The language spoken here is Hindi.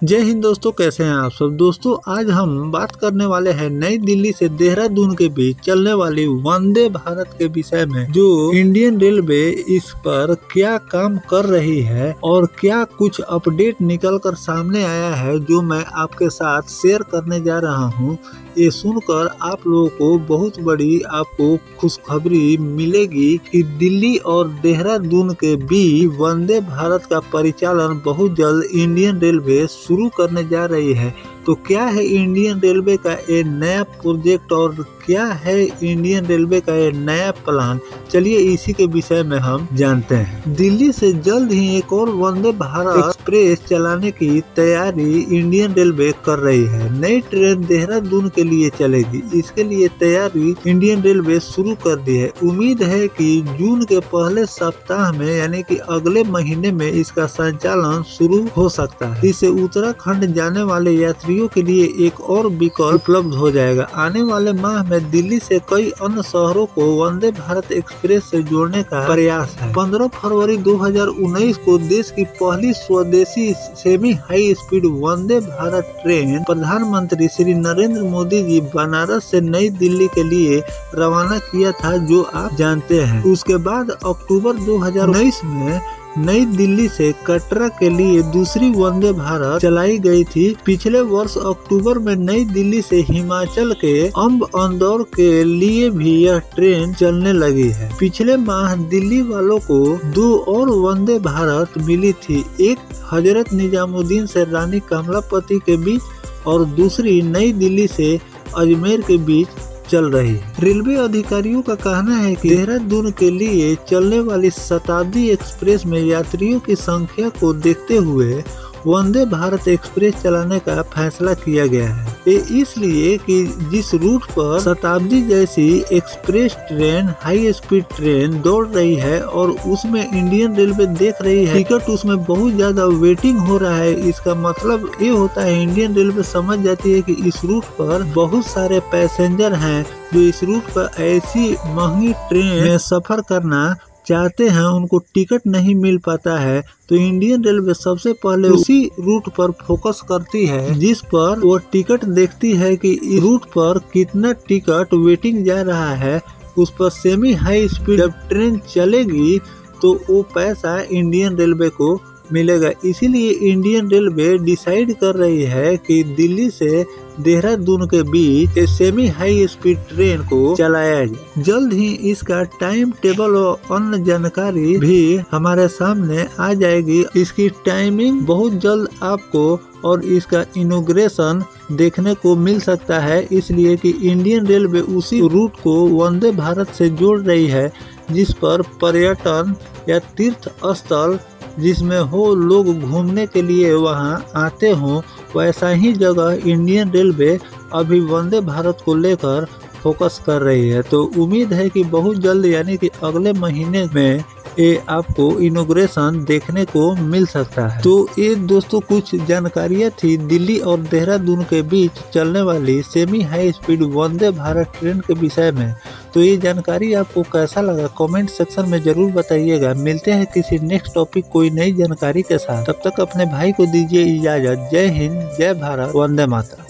जय हिंद दोस्तों, कैसे हैं आप सब। दोस्तों आज हम बात करने वाले हैं नई दिल्ली से देहरादून के बीच चलने वाली वंदे भारत के विषय में, जो इंडियन रेलवे इस पर क्या काम कर रही है और क्या कुछ अपडेट निकल कर सामने आया है जो मैं आपके साथ शेयर करने जा रहा हूं। ये सुनकर आप लोगों को बहुत बड़ी आपको खुशखबरी मिलेगी कि दिल्ली और देहरादून के बीच वंदे भारत का परिचालन बहुत जल्द इंडियन रेलवे शुरू करने जा रही है। तो क्या है इंडियन रेलवे का ये नया प्रोजेक्ट और क्या है इंडियन रेलवे का ये नया प्लान, चलिए इसी के विषय में हम जानते हैं। दिल्ली से जल्द ही एक और वंदे भारत एक्सप्रेस चलाने की तैयारी इंडियन रेलवे कर रही है। नई ट्रेन देहरादून के लिए चलेगी, इसके लिए तैयारी इंडियन रेलवे शुरू कर दी है। उम्मीद है कि जून के पहले सप्ताह में यानी कि अगले महीने में इसका संचालन शुरू हो सकता है। इससे उत्तराखंड जाने वाले यात्रियों के लिए एक और विकल्प उपलब्ध हो जाएगा। आने वाले माह में दिल्ली से कई अन्य शहरों को वंदे भारत एक्सप्रेस से जोड़ने का प्रयास है। 15 फरवरी 2019 को देश की पहली स्वदेशी semi high speed Vande Bharat train प्रधानमंत्री श्री नरेंद्र मोदी जी बनारस से नई दिल्ली के लिए रवाना किया था, जो आप जानते हैं। उसके बाद अक्टूबर 2019 में नई दिल्ली से कटरा के लिए दूसरी वंदे भारत चलाई गई थी। पिछले वर्ष अक्टूबर में नई दिल्ली से हिमाचल के अंब अंदौर के लिए भी यह ट्रेन चलने लगी है। पिछले माह दिल्ली वालों को 2 और वंदे भारत मिली थी, एक हजरत निजामुद्दीन से रानी कमलापति के बीच और दूसरी नई दिल्ली से अजमेर के बीच चल रही है। रेलवे अधिकारियों का कहना है कि देहरादून के लिए चलने वाली शताब्दी एक्सप्रेस में यात्रियों की संख्या को देखते हुए वंदे भारत एक्सप्रेस चलाने का फैसला किया गया है। ये इसलिए कि जिस रूट पर शताब्दी जैसी express train high speed train दौड़ रही है और उसमें इंडियन रेलवे देख रही है टिकट उसमें बहुत ज्यादा वेटिंग हो रहा है। इसका मतलब ये होता है इंडियन रेलवे समझ जाती है कि इस रूट पर बहुत सारे पैसेंजर हैं जो इस रूट पर ऐसी महंगी ट्रेन में सफर करना चाहते हैं, उनको टिकट नहीं मिल पाता है। तो इंडियन रेलवे सबसे पहले उसी रूट पर फोकस करती है जिस पर वो टिकट देखती है कि इस रूट पर कितना टिकट वेटिंग जा रहा है। उस पर सेमी हाई स्पीड जब ट्रेन चलेगी तो वो पैसा इंडियन रेलवे को मिलेगा। इसीलिए इंडियन रेलवे डिसाइड कर रही है कि दिल्ली से देहरादून के बीच सेमी हाई स्पीड ट्रेन को चलाया जाए। जल्द ही इसका टाइम टेबल और अन्य जानकारी भी हमारे सामने आ जाएगी। इसकी टाइमिंग बहुत जल्द आपको और इसका इनॉग्रेशन देखने को मिल सकता है, इसलिए कि इंडियन रेलवे उसी रूट को वंदे भारत से जोड़ रही है जिस पर पर्यटन या तीर्थ स्थल जिसमें हो लोग घूमने के लिए वहां आते हों, वैसा ही जगह इंडियन रेलवे अभी वंदे भारत को लेकर फोकस कर रही है। तो उम्मीद है कि बहुत जल्द यानी कि अगले महीने में ये आपको इनॉग्रेशन देखने को मिल सकता है। तो ये दोस्तों कुछ जानकारियाँ थी दिल्ली और देहरादून के बीच चलने वाली semi high speed Vande Bharat train के विषय में। तो ये जानकारी आपको कैसा लगा कमेंट सेक्शन में जरूर बताइएगा। मिलते हैं किसी नेक्स्ट टॉपिक कोई नई जानकारी के साथ, तब तक अपने भाई को दीजिए इजाजत। जय हिंद, जय भारत, वंदे मातरम।